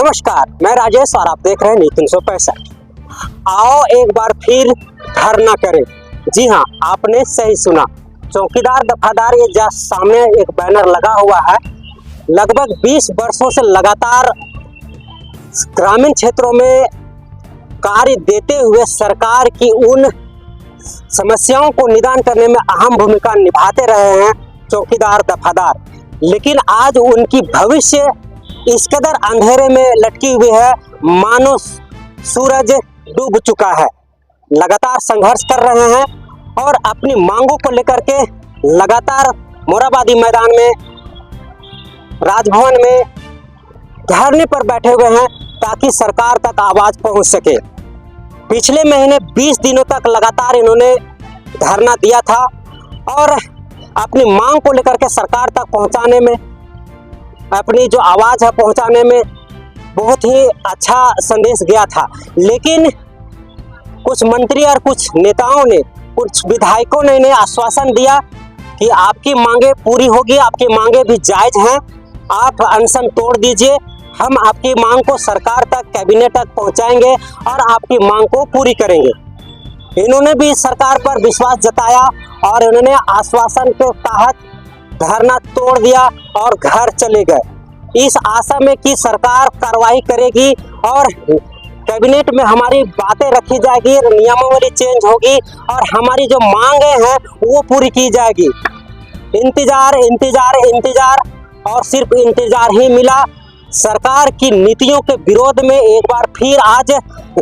नमस्कार, मैं राजेश और आप देख रहे हैं न्यूज़ 365। आओ एक बार फिर धरना करें। जी हाँ, आपने सही सुना। चौकीदार दफादार ये जस्ट सामने एक बैनर लगा हुआ है। लगभग 20 वर्षों से लगातार ग्रामीण क्षेत्रों में कार्य देते हुए सरकार की उन समस्याओं को निदान करने में अहम भूमिका निभाते रहे हैं चौकीदार दफादार। लेकिन आज उनकी भविष्य इस कदर अंधेरे में लटकी हुई है मानो सूरज डूब चुका है। लगातार संघर्ष कर रहे हैं और अपनी मांगों को लेकर के लगातार मोराबादी मैदान में, राजभवन में धरने पर बैठे हुए हैं ताकि सरकार तक आवाज पहुंच सके। पिछले महीने 20 दिनों तक लगातार इन्होंने धरना दिया था और अपनी मांग को लेकर के सरकार तक पहुंचाने में, अपनी जो आवाज़ है पहुंचाने में बहुत ही अच्छा संदेश गया था। लेकिन कुछ मंत्री और कुछ नेताओं ने, कुछ विधायकों ने इन्हें आश्वासन दिया कि आपकी मांगे पूरी होगी, आपकी मांगे भी जायज़ हैं, आप अनशन तोड़ दीजिए, हम आपकी मांग को सरकार तक, कैबिनेट तक पहुंचाएंगे और आपकी मांग को पूरी करेंगे। इन्होंने भी सरकार पर विश्वास जताया और इन्होंने आश्वासन के तहत धरना तोड़ दिया और घर चले गए, इस आशा में कि सरकार कार्रवाई करेगी और कैबिनेट में हमारी बातें रखी जाएगी, नियमावली चेंज होगी और हमारी जो मांगे हैं वो पूरी की जाएगी। इंतजार इंतजार इंतजार और सिर्फ इंतजार ही मिला। सरकार की नीतियों के विरोध में एक बार फिर आज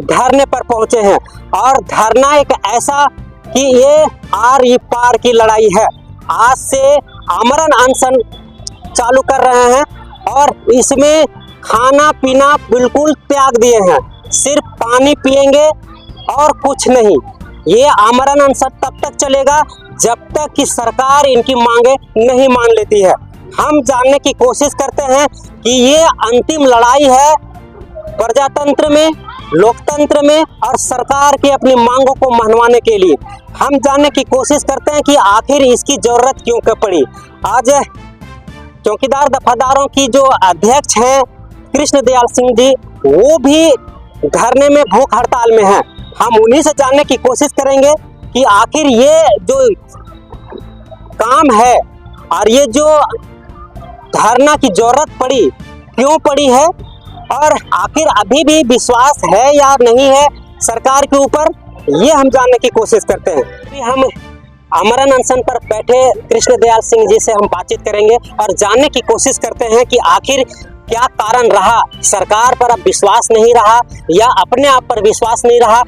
धरने पर पहुंचे हैं और धरना एक ऐसा कि ये आर पार की लड़ाई है। आज से आमरण अनशन चालू कर रहे हैं और इसमें खाना पीना बिल्कुल त्याग दिए हैं, सिर्फ पानी पिएंगे और कुछ नहीं। ये आमरण अनशन तब तक चलेगा जब तक कि सरकार इनकी मांगे नहीं मान लेती है। हम जानने की कोशिश करते हैं कि ये अंतिम लड़ाई है प्रजातंत्र में, लोकतंत्र में और सरकार की अपनी मांगों को मनवाने के लिए। हम जानने की कोशिश करते हैं कि आखिर इसकी जरूरत क्यों पड़ी। आज चौकीदार दफादारों की जो अध्यक्ष हैं कृष्ण दयाल सिंह जी, वो भी धरने में भूख हड़ताल में हैं। हम उन्हीं से जानने की कोशिश करेंगे कि आखिर ये जो काम है और ये जो धरना की जरूरत पड़ी क्यों पड़ी है और आखिर अभी भी विश्वास है या नहीं है सरकार के ऊपर, ये हम जानने की कोशिश करते हैं। अभी हम आमरण अनशन पर बैठे कृष्ण दयाल सिंह जी से हम बातचीत करेंगे और जानने की कोशिश करते हैं कि आखिर क्या कारण रहा, सरकार पर अब विश्वास नहीं रहा या अपने आप पर विश्वास नहीं रहा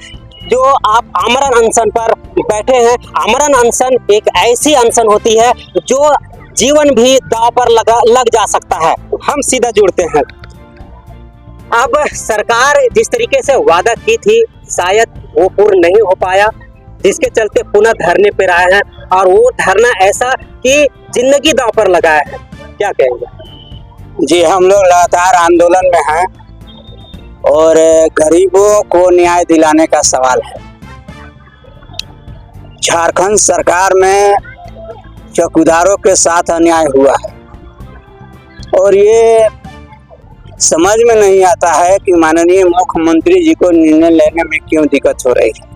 जो आप आमरण अनशन पर बैठे हैं। आमरण अनशन एक ऐसी अनशन होती है जो जीवन भी दांव पर लग जा सकता है। हम सीधा जुड़ते हैं। अब सरकार जिस तरीके से वादा की थी शायद वो पूर्ण नहीं हो पाया, जिसके चलते पुनः धरने पर आए हैं और वो धरना ऐसा कि जिंदगी दांव पर लगाया है। क्या कहेंगे? जी, हम लोग लगातार आंदोलन में हैं और गरीबों को न्याय दिलाने का सवाल है। झारखंड सरकार में चौकीदारों के साथ अन्याय हुआ है और ये समझ में नहीं आता है कि माननीय मुख्यमंत्री जी को निर्णय लेने में क्यों दिक्कत हो रही है।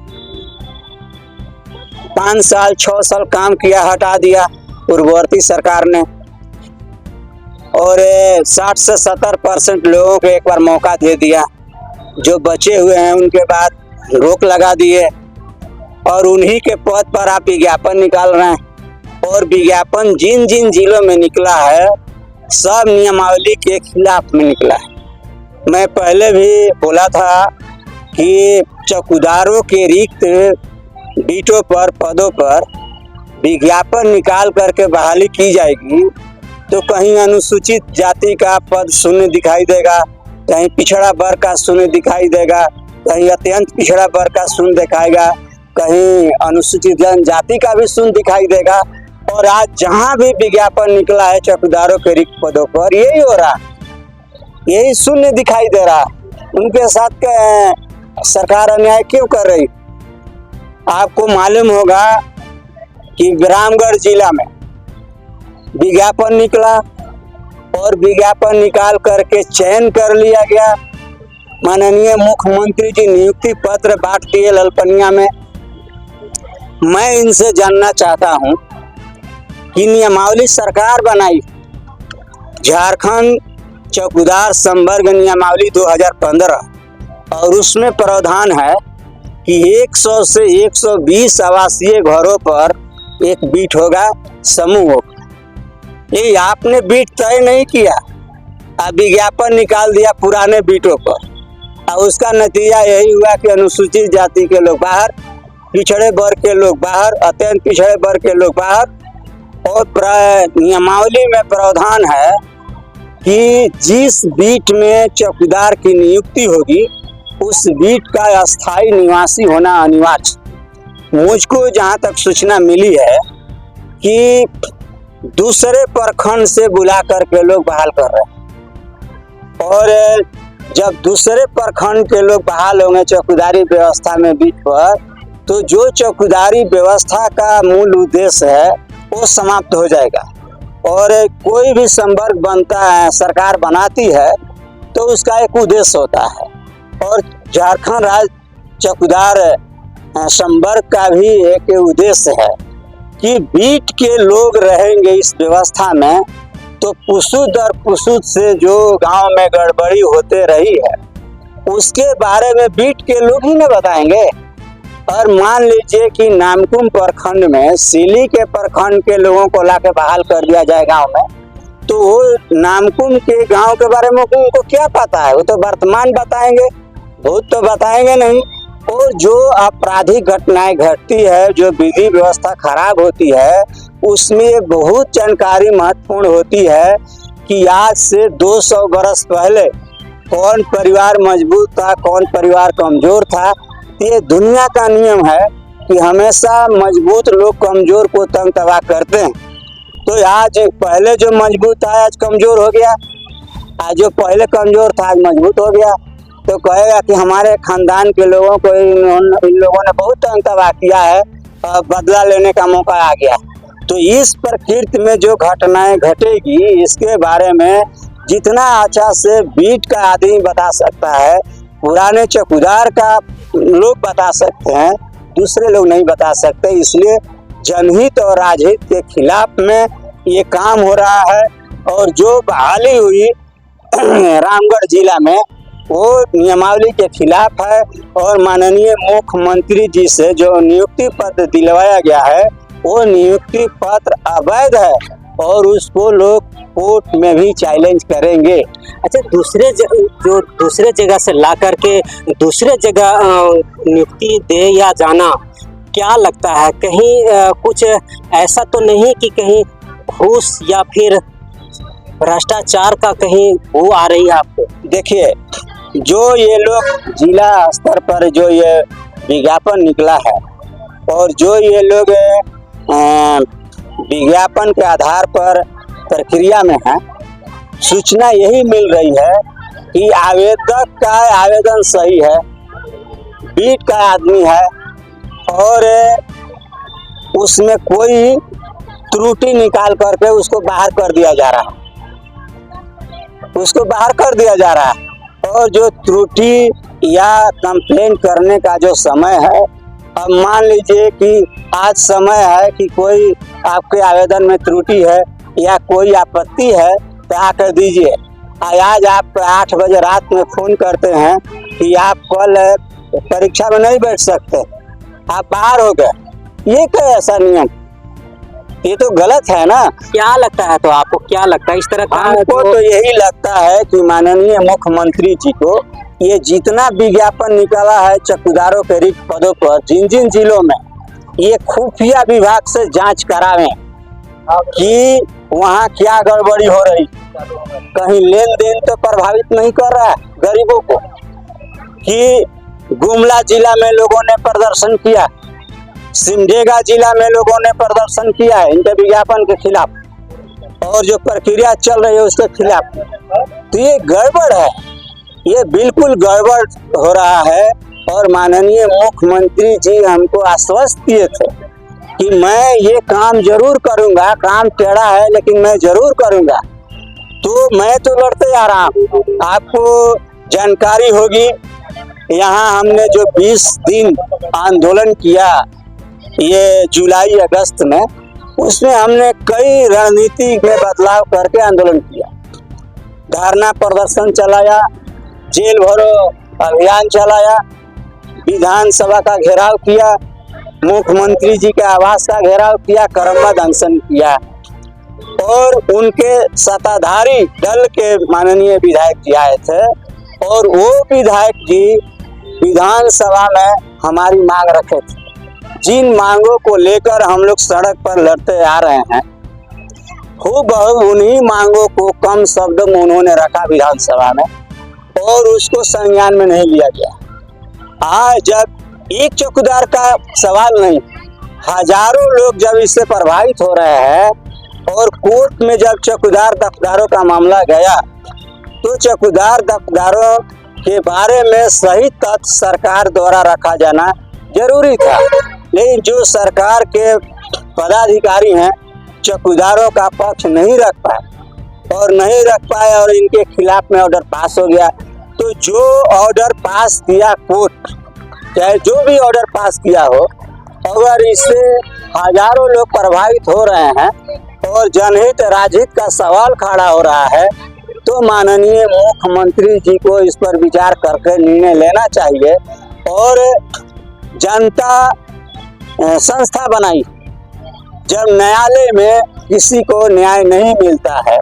5 साल 6 साल काम किया, हटा दिया पूर्ववर्ती सरकार ने और 60 से 70% लोगों को एक बार मौका दे दिया। जो बचे हुए हैं उनके बाद रोक लगा दिए और उन्हीं के पद पर आप विज्ञापन निकाल रहे हैं और विज्ञापन जिन जिन जिलों में निकला है सब नियमावली के खिलाफ में निकला है। मैं पहले भी बोला था कि चौकीदारों के रिक्त बीटों पर, पदों पर विज्ञापन निकाल करके बहाली की जाएगी तो कहीं अनुसूचित जाति का पद शून्य दिखाई देगा, कहीं पिछड़ा वर्ग का शून्य दिखाई देगा, कहीं अत्यंत पिछड़ा वर्ग का शून्य दिखाएगा, कहीं अनुसूचित जनजाति का भी शून्य दिखाई देगा। और आज जहां भी विज्ञापन निकला है चौकीदारों के रिक्त पदों पर यही हो रहा, यही शून्य दिखाई दे रहा। उनके साथ सरकार अन्याय क्यों कर रही? आपको मालूम होगा कि रामगढ़ जिला में विज्ञापन निकला और विज्ञापन निकाल करके चयन कर लिया गया। माननीय मुख्यमंत्री जी नियुक्ति पत्र बांट दिए ललपनिया में। मैं इनसे जानना चाहता हूं कि नियमावली सरकार बनाई, झारखंड चौकीदार संवर्ग नियमावली 2015, और उसमें प्रावधान है कि 100 से 120 आवासीय घरों पर एक बीट होगा, समूह होगा। ये आपने बीट तय नहीं किया, अब विज्ञापन निकाल दिया पुराने बीटों पर, और उसका नतीजा यही हुआ कि अनुसूचित जाति के लोग बाहर, पिछड़े वर्ग के लोग बाहर, अत्यंत पिछड़े वर्ग के लोग बाहर। और नियमावली में प्रावधान है कि जिस बीट में चौकीदार की नियुक्ति होगी उस बीट का अस्थायी निवासी होना अनिवार्य। मुझको जहाँ तक सूचना मिली है कि दूसरे प्रखंड से बुला करके लोग बहाल कर रहे हैं, और जब दूसरे प्रखंड के लोग बहाल होंगे चौकीदारी व्यवस्था में बीट पर, तो जो चौकीदारी व्यवस्था का मूल उद्देश्य है वो समाप्त हो जाएगा। और कोई भी संवर्ग बनता है, सरकार बनाती है, तो उसका एक उद्देश्य होता है, और झारखंड राज्य चौकीदार संवर्ग का भी एक उद्देश्य है कि बीट के लोग रहेंगे इस व्यवस्था में, तो पुसुद दर पुसुद से जो गांव में गड़बड़ी होते रही है उसके बारे में बीट के लोग ही न बताएंगे। और मान लीजिए कि नामकुम प्रखंड में सिली के प्रखंड के लोगों को लाके बहाल कर दिया जाए गांव में, तो वो नामकुम के गांव के बारे में उनको क्या पता है? वो तो वर्तमान बताएंगे, भूत तो बताएंगे नहीं। और जो आपराधिक घटनाएं घटती है, जो विधि व्यवस्था खराब होती है, उसमें बहुत जानकारी महत्वपूर्ण होती है कि आज से 200 बरस पहले कौन परिवार मजबूत था, कौन परिवार कमजोर था। ये दुनिया का नियम है कि हमेशा मजबूत लोग कमजोर को तंग तबाह करते हैं। तो आज पहले जो मजबूत था आज कमजोर हो गया, आज जो पहले कमजोर था आज मजबूत हो गया, तो कहेगा कि हमारे खानदान के लोगों को इन लोगों ने बहुत तंग तबाह किया है, बदला लेने का मौका आ गया। तो इस प्रकृति में जो घटनाएं घटेगी इसके बारे में जितना अच्छा से बीट का आदमी बता सकता है, पुराने चौकीदार का लोग बता सकते हैं, दूसरे लोग नहीं बता सकते। इसलिए जनहित और राजहित के खिलाफ में ये काम हो रहा है। और जो बहाली हुई रामगढ़ जिला में वो नियमावली के खिलाफ है, और माननीय मुख्यमंत्री जी से जो नियुक्ति पत्र दिलवाया गया है वो नियुक्ति पत्र अवैध है, और उसको लोग कोर्ट में भी चैलेंज करेंगे। अच्छा, जो दूसरे जगह से ला करके दूसरे जगह नियुक्ति दे या जाना, क्या लगता है कहीं कुछ ऐसा तो नहीं कि कहीं घूस या फिर भ्रष्टाचार का कहीं वो आ रही है आपको? देखिए, जो ये लोग जिला स्तर पर जो ये विज्ञापन निकला है, और जो ये लोग विज्ञापन के आधार पर प्रक्रिया में है, सूचना यही मिल रही है कि आवेदक का आवेदन सही है, बीट का आदमी है, और उसमें कोई त्रुटि निकाल करके उसको बाहर कर दिया जा रहा है, उसको बाहर कर दिया जा रहा है। और जो त्रुटि या कंप्लेन करने का जो समय है, अब मान लीजिए कि आज समय है कि कोई आपके आवेदन में त्रुटि है या कोई आपत्ति है तो आकर दीजिए। आज आप 8 बजे रात में फोन करते हैं कि आप कल परीक्षा में नहीं बैठ सकते, आप बाहर हो गए। ये क्या ऐसा नियम? ये तो गलत है ना। क्या लगता है, तो आपको क्या लगता है इस तरह का? हमको तो यही लगता है कि माननीय मुख्यमंत्री जी को ये जितना विज्ञापन निकाला है चौकीदारों के रिक्त पदों पर जिन जिन जिलों में, ये खुफिया विभाग से जांच करावें कि वहाँ क्या गड़बड़ी हो रही, कहीं लेन देन तो प्रभावित नहीं कर रहा है गरीबों को। कि गुमला जिला में लोगों ने प्रदर्शन किया, सिमडेगा जिला में लोगों ने प्रदर्शन किया है इनके विज्ञापन के खिलाफ, और जो प्रक्रिया चल रही है उसके खिलाफ। तो ये गड़बड़ है, ये बिल्कुल गड़बड़ हो रहा है। और माननीय मुख्यमंत्री जी हमको आश्वस्त किए थे कि मैं ये काम जरूर करूंगा, काम टेढ़ा है लेकिन मैं जरूर करूंगा। तो मैं तो लड़ते आ रहा हूँ। आपको जानकारी होगी, यहाँ हमने जो 20 दिन आंदोलन किया ये जुलाई अगस्त में, उसमें हमने कई रणनीति में बदलाव करके आंदोलन किया। धरना प्रदर्शन चलाया, जेल भरो अभियान चलाया, विधानसभा का घेराव किया, मुख्यमंत्री जी के आवास का घेराव किया, करमबद अनशन किया और उनके सत्ताधारी दल के माननीय विधायक जी आए थे और वो विधायक जी विधानसभा में हमारी मांग रखे थे। जिन मांगों को लेकर हम लोग सड़क पर लड़ते आ रहे हैं, खूबहू उन्हीं मांगों को कम शब्द में उन्होंने रखा विधानसभा में और उसको संज्ञान में नहीं लिया गया। आज जब एक चौकीदार का सवाल नहीं, हजारों लोग जब इससे प्रभावित हो रहे हैं और कोर्ट में जब चौकीदार दफ्तारों का मामला गया तो चौकीदार दफ्तारों के बारे में सही तथ्य सरकार द्वारा रखा जाना जरूरी था, लेकिन जो सरकार के पदाधिकारी हैं चौकीदारों का पक्ष नहीं रख पाए और इनके खिलाफ में ऑर्डर पास हो गया। तो जो ऑर्डर पास किया कोर्ट, चाहे जो भी ऑर्डर पास किया हो, अगर इससे हजारों लोग प्रभावित हो रहे हैं और जनहित राजहित का सवाल खड़ा हो रहा है, तो माननीय मुख्यमंत्री जी को इस पर विचार करके निर्णय लेना चाहिए। और जनता संस्था बनाई, जब न्यायालय में किसी को न्याय नहीं मिलता है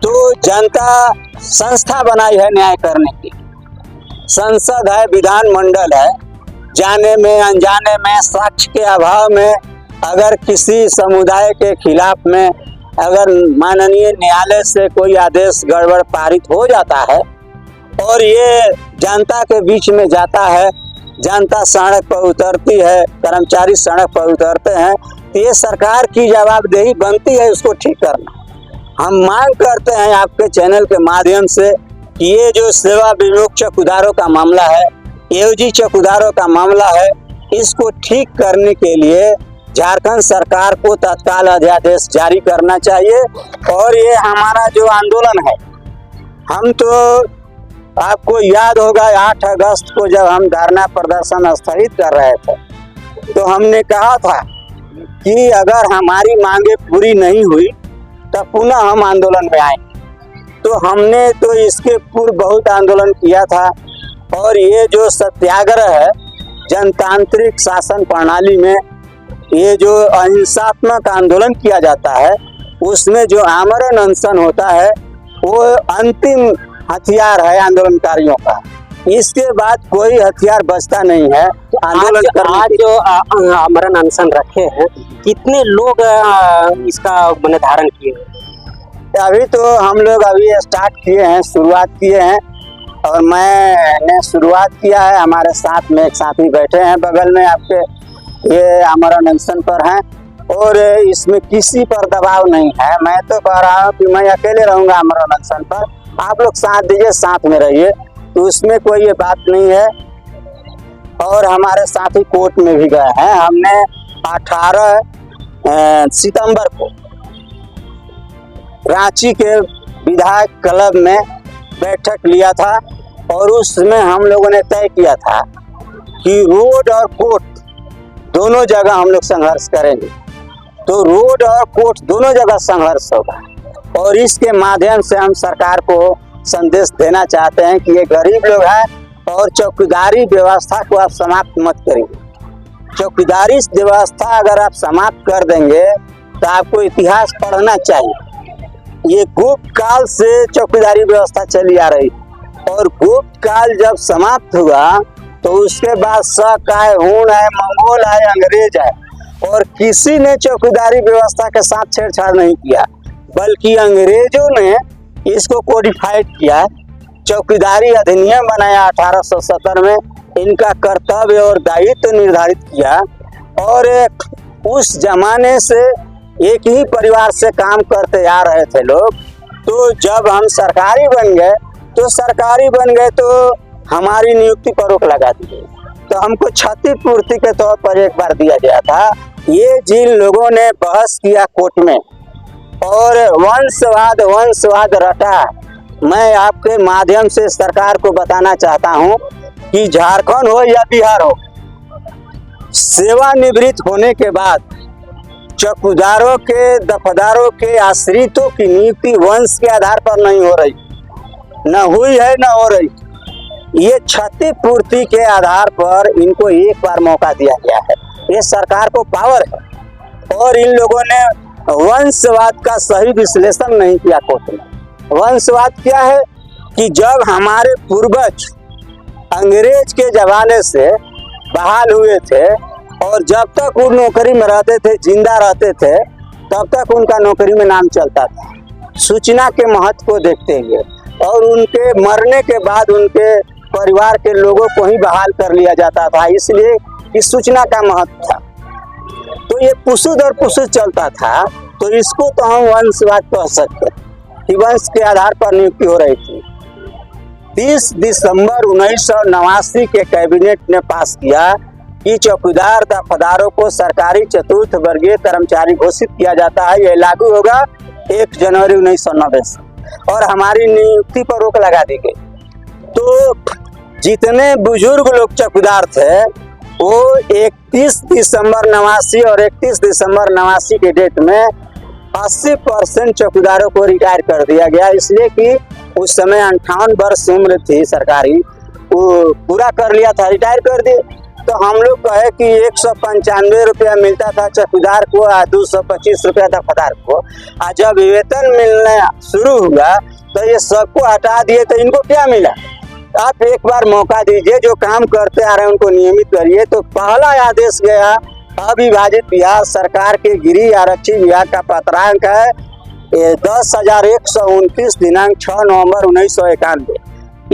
तो जनता संस्था बनाई है न्याय करने की। संसद है, विधानमंडल है, जाने में अनजाने में साक्ष्य के अभाव में अगर किसी समुदाय के खिलाफ में अगर माननीय न्यायालय से कोई आदेश गड़बड़ पारित हो जाता है और ये जनता के बीच में जाता है, जनता सड़क पर उतरती है, कर्मचारी सड़क पर उतरते हैं, तो ये सरकार की जवाबदेही बनती है उसको ठीक करना। हम मांग करते हैं आपके चैनल के माध्यम से कि ये जो सेवा विमुक्त चौकीदारों का मामला है, एओजी चौकीदारों का मामला है, इसको ठीक करने के लिए झारखंड सरकार को तत्काल अध्यादेश जारी करना चाहिए। और ये हमारा जो आंदोलन है, हम तो आपको याद होगा 8 अगस्त को जब हम धरना प्रदर्शन स्थगित कर रहे थे तो हमने कहा था कि अगर हमारी मांगे पूरी नहीं हुई तो पुनः हम आंदोलन में आएंगे। तो हमने तो इसके पूर्व बहुत आंदोलन किया था और ये जो सत्याग्रह है जनतांत्रिक शासन प्रणाली में, ये जो अहिंसात्मक आंदोलन किया जाता है उसमें जो आमरण अनशन होता है वो अंतिम हथियार है आंदोलनकारियों का। इसके बाद कोई हथियार बचता नहीं है आंदोलन। आज जो आमरण अनशन रखे हैं, कितने लोग इसका मन धारण किए? अभी तो हम लोग अभी स्टार्ट किए हैं, शुरुआत किए हैं और मैंने शुरुआत किया है। हमारे साथ में एक साथी बैठे हैं बगल में आपके, ये आमरण अनशन पर हैं और इसमें किसी पर दबाव नहीं है। मैं तो कह रहा हूँ कि मैं अकेले रहूँगा आमरण अनशन पर, आप लोग साथ दीजिए, साथ में रहिए, तो उसमें कोई ये बात नहीं है। और हमारे साथी कोर्ट में भी गए हैं। हमने 18 सितंबर को रांची के विधायक क्लब में बैठक लिया था और उसमें हम लोगों ने तय किया था कि रोड और कोर्ट दोनों जगह हम लोग संघर्ष करेंगे। तो रोड और कोर्ट दोनों जगह संघर्ष होगा और इसके माध्यम से हम सरकार को संदेश देना चाहते हैं कि ये गरीब लोग हैं और चौकीदारी व्यवस्था को आप समाप्त मत करिए। चौकीदारी व्यवस्था अगर आप समाप्त कर देंगे तो आपको इतिहास पढ़ना चाहिए। ये गुप्त काल से चौकीदारी व्यवस्था चली आ रही और गुप्त काल जब समाप्त हुआ तो उसके बाद शक आए, हूण आए, मंगोल आए, अंग्रेज आए और किसी ने चौकीदारी व्यवस्था के साथ छेड़छाड़ नहीं किया, बल्कि अंग्रेजों ने इसको कोडिफाइड किया। चौकीदारी अधिनियम बनाया 1870 में, इनका कर्तव्य और दायित्व निर्धारित किया और उस जमाने से एक ही परिवार से काम करते आ रहे थे लोग। तो जब हम सरकारी बन गए तो हमारी नियुक्ति पर रोक लगा दी गई। तो हमको क्षतिपूर्ति के तौर पर एक बार दिया गया था। ये जिन लोगों ने बहस किया कोर्ट में और वंशवाद रटा। मैं आपके माध्यम से सरकार को बताना चाहता हूं कि झारखंड हो या बिहार हो, सेवानिवृत्त होने के बाद चौकीदारों के, दफादारों के आश्रितों की नियुक्ति वंश के आधार पर नहीं हो रही, न हुई है न हो रही। ये क्षतिपूर्ति के आधार पर इनको एक बार मौका दिया गया है। ये सरकार को पावर है और इन लोगों ने वंशवाद का सही विश्लेषण नहीं किया कोर्ट में। वंशवाद क्या है कि जब हमारे पूर्वज अंग्रेज के जमाने से बहाल हुए थे और जब तक वो नौकरी में रहते थे, जिंदा रहते थे, तब तक उनका नौकरी में नाम चलता था, सूचना के महत्व को देखते हुए। और उनके मरने के बाद उनके परिवार के लोगों को ही बहाल कर लिया जाता था, इसलिए इस सूचना का महत्व था। तो ये पुसु दर पुसु चलता था, तो इसको तो हम वंशवाद कह सकते कि वंश के आधार पर नियुक्ति हो रही थी। 30 दिसंबर 1989 के कैबिनेट ने पास किया कि चौकीदार दफादारों को सरकारी चतुर्थ वर्गीय कर्मचारी घोषित किया जाता है। यह लागू होगा 1 जनवरी 1990 से और हमारी नियुक्ति पर रोक लगा दी गई। तो जितने बुजुर्ग लोग चौकीदार थे वो 31 दिसंबर 89 और 31 दिसंबर 89 के डेट में 80% चौकीदारों को रिटायर कर दिया गया, इसलिए कि उस समय 58 वर्ष उम्र थी सरकारी, वो पूरा कर लिया था, रिटायर कर दिए। तो हम लोग कहे कि 195 रुपया मिलता था चौकीदार को और 225 रुपया दफादार को। और जब वेतन मिलना शुरू हुआ तो ये सबको हटा दिए, तो इनको क्या मिला? आप एक बार मौका दीजिए, जो काम करते आ रहे हैं उनको नियमित करिए। तो पहला आदेश गया अविभाजित बिहार सरकार के गृह आरक्षी विभाग का पत्रांक है 10,129 दिनांक 6 नवंबर 1991।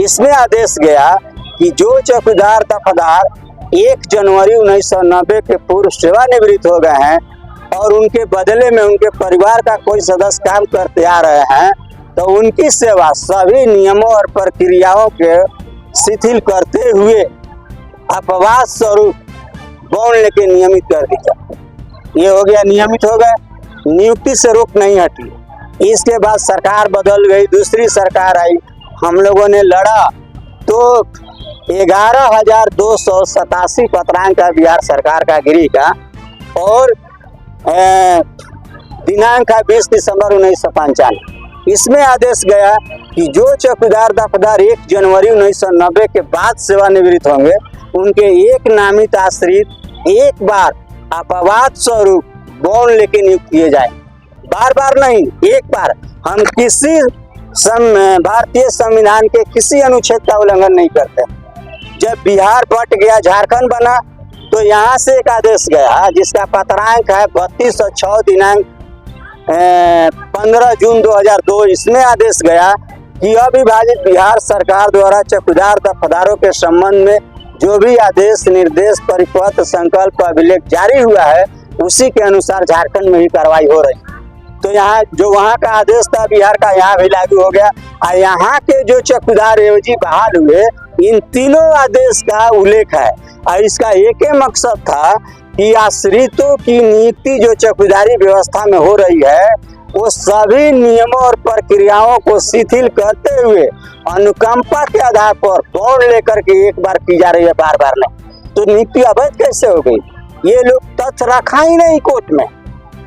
इसमें आदेश गया कि जो चौकीदार दफादार 1 जनवरी 1990 के पूर्व सेवानिवृत्त हो गए हैं और उनके बदले में उनके परिवार का कोई सदस्य काम करते आ रहे हैं, तो उनकी सेवा सभी नियमों और प्रक्रियाओं के शिथिल करते हुए अपवाद स्वरूप बॉन्ड लेके नियमित कर दिया। ये हो गया, नियमित हो गए, नियुक्ति से रोक नहीं हटी। इसके बाद सरकार बदल गई, दूसरी सरकार आई, हम लोगों ने लड़ा तो 11,287 पत्रांक का बिहार सरकार का गृह का और दिनांक है 20 दिसंबर 1995। इसमें आदेश गया कि जो चौकीदार दफादार 1 जनवरी 1990 के बाद सेवानिवृत्त होंगे उनके एक नामित आश्रित एक बार अपवाद स्वरूप बॉन्ड लेके नियुक्त किए जाए। बार बार नहीं, एक बार। हम किसी भारतीय संविधान के किसी अनुच्छेद का उल्लंघन नहीं करते। जब बिहार बट गया, झारखंड बना, तो यहाँ से एक आदेश गया जिसका पत्रांक है 3206 दिनांक 15 जून 2002। इसमें आदेश गया कि अविभाजित बिहार सरकार द्वारा चौकीदार दफादारों के संबंध में जो भी आदेश, निर्देश, परिपत्र, संकल्प, अभिलेख जारी हुआ है उसी के अनुसार झारखंड में ही कार्रवाई हो रही। तो यहाँ जो वहाँ का आदेश था बिहार का, यहाँ भी लागू हो गया। और यहाँ के जो चौकीदार एवजी बहाल हुए, इन तीनों आदेश का उल्लेख है और इसका एक ही मकसद था कि आश्रितों की नियुक्ति जो चौकीदारी व्यवस्था में हो रही है वो सभी नियमों और प्रक्रियाओं को शिथिल करते हुए अनुकंपा के आधार पर बॉन्ड लेकर के एक बार की जा रही है, बार बार नहीं। तो नियुक्ति अवैध कैसे हो गई? ये लोग तथ्य रखा ही नहीं कोर्ट में।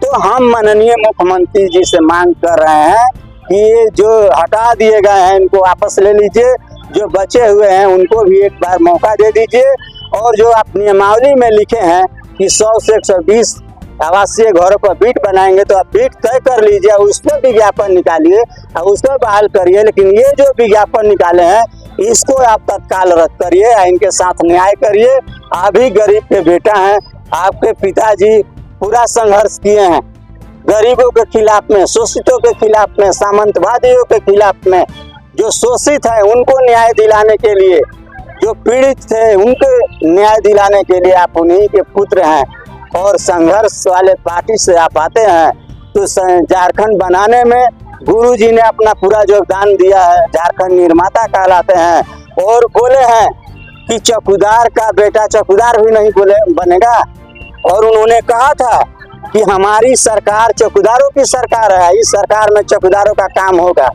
तो हम माननीय मुख्यमंत्री जी से मांग कर रहे हैं कि ये जो हटा दिए गए हैं इनको वापस ले लीजिए, जो बचे हुए हैं उनको भी एक बार मौका दे दीजिए, और जो आप नियमावली में लिखे हैं कि 100 से 120 आवासीय घरों पर बीट बनाएंगे, तो आप बीट तय कर लीजिए, उस पर विज्ञापन निकालिए और उस पर बहाल करिए। लेकिन ये जो विज्ञापन निकाले हैं इसको आप तत्काल रद्द करिए, इनके साथ न्याय करिए। आप भी गरीब के बेटा हैं, आपके पिताजी पूरा संघर्ष किए हैं गरीबों के खिलाफ में, शोषितों के खिलाफ में, सामंतवादियों के खिलाफ में। जो शोषित है उनको न्याय दिलाने के लिए, जो पीड़ित थे उनको न्याय दिलाने के लिए आप उन्हीं के पुत्र हैं। और संघर्ष वाले पार्टी से आप आते हैं, तो झारखंड बनाने में गुरुजी ने अपना पूरा योगदान दिया है, झारखंड निर्माता कहलाते हैं। और बोले हैं कि चौकीदार का बेटा चौकीदार भी नहीं बोले बनेगा। और उन्होंने कहा था कि हमारी सरकार चौकीदारों की सरकार है, इस सरकार में चौकीदारों का काम होगा।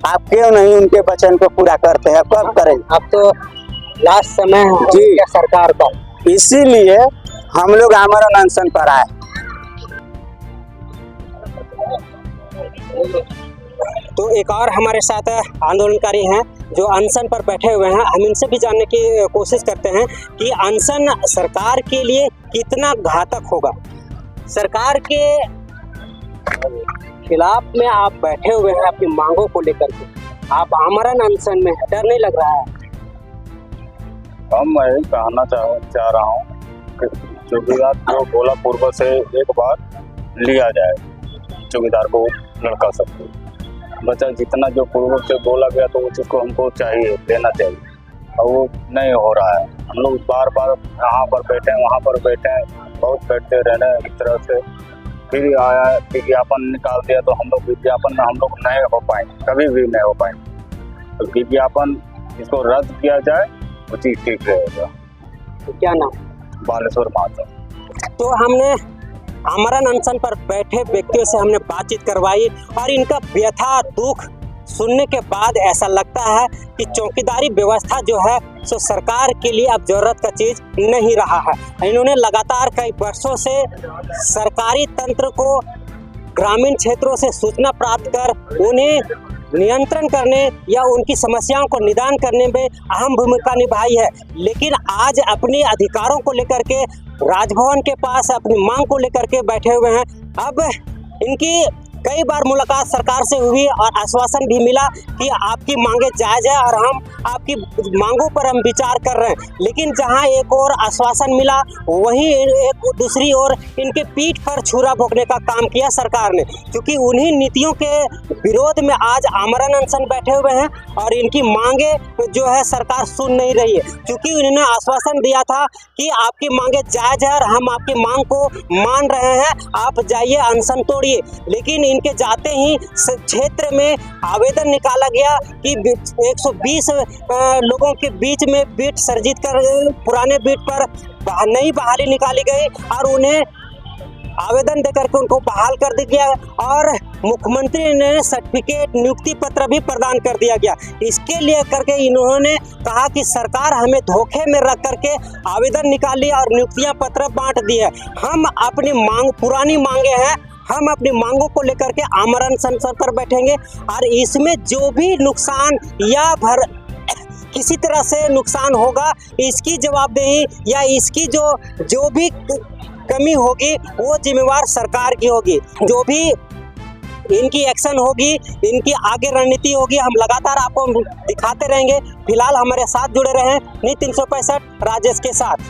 आप क्यों नहीं उनके वचन को पूरा करते हैं? कब करें? अब तो लास्ट समय है जी। क्या सरकार का। इसीलिए हम लोग आमरण अनशन पर आए। तो एक और हमारे साथ आंदोलनकारी हैं जो अनशन पर बैठे हुए हैं। हम इनसे भी जानने की कोशिश करते हैं कि अनशन सरकार के लिए कितना घातक होगा। सरकार के खिलाफ में आप बैठे हुए हैं अपनी मांगों को लेकर के, आप आमरण अनशन में, डर नहीं लग रहा है? हम यही कहना चाह रहा हूँ कि चौकीदार जो बोला पूर्व से एक बार लिया जाए, चौकीदार को लड़का सकते बच्चा जितना जो पूर्व से बोला गया तो उस चीज़ को हमको चाहिए, देना चाहिए, और वो नहीं हो रहा है। हम लोग बार बार यहाँ पर बैठे हैं, वहाँ पर बैठे हैं, बहुत बैठते रहने इस तरह से। फिर आया विज्ञापन निकाल दिया तो हम लोग विज्ञापन में हम लोग नहीं हो पाए, कभी भी नहीं हो पाए। तो विज्ञापन इसको रद्द किया जाए वो चीज़ ठीक रहेगा। तो क्या नाम? बालेश्वर माता। तो हमने आमरण अनशन पर बैठे व्यक्तियों से हमने बातचीत करवाई और इनका व्यथा दुख सुनने के बाद ऐसा लगता है कि चौकीदारी व्यवस्था जो है सो सरकार के लिए अब जरूरत का चीज नहीं रहा है। इन्होंने लगातार कई वर्षों से सरकारी तंत्र को ग्रामीण क्षेत्रों से सूचना प्राप्त कर उन्हें नियंत्रण करने या उनकी समस्याओं को निदान करने में अहम भूमिका निभाई है, लेकिन आज अपने अधिकारों को लेकर के राजभवन के पास अपनी मांग को लेकर के बैठे हुए हैं। अब इनकी कई बार मुलाकात सरकार से हुई और आश्वासन भी मिला कि आपकी मांगे जायज़ है और हम आपकी मांगों पर हम विचार कर रहे हैं, लेकिन जहां एक और आश्वासन मिला वहीं एक दूसरी ओर इनके पीठ पर छुरा भोंकने का काम किया सरकार ने, क्योंकि उन्हीं नीतियों के विरोध में आज आमरण अनशन बैठे हुए हैं और इनकी मांगे जो है सरकार सुन नहीं रही है। क्योंकि उन्होंने आश्वासन दिया था कि आपकी मांगे जायज़ है और हम आपकी मांग को मान रहे हैं, आप जाइए अनशन तोड़िए, लेकिन इनके जाते ही क्षेत्र में आवेदन निकाला गया कि 120 लोगों के बीच में बीट सर्जित कर पुराने बीट पर नई बहाली निकाली गई और उन्हें आवेदन देकर के उनको बहाल कर दिया गया और मुख्यमंत्री ने सर्टिफिकेट नियुक्ति पत्र भी प्रदान कर दिया गया। इसके लिए करके इन्होंने कहा कि सरकार हमें धोखे में रख करके आवेदन निकाली और नियुक्तियां पत्र बांट दी है। हम अपनी मांग पुरानी मांगे हैं, हम अपनी मांगों को लेकर के आमरण अनशन पर बैठेंगे और इसमें जो भी नुकसान या किसी तरह से नुकसान होगा इसकी जवाबदेही या इसकी जो भी कमी होगी वो जिम्मेवार सरकार की होगी। जो भी इनकी एक्शन होगी, इनकी आगे रणनीति होगी, हम लगातार आपको दिखाते रहेंगे। फिलहाल हमारे साथ जुड़े रहें नी 365 राजेश के साथ।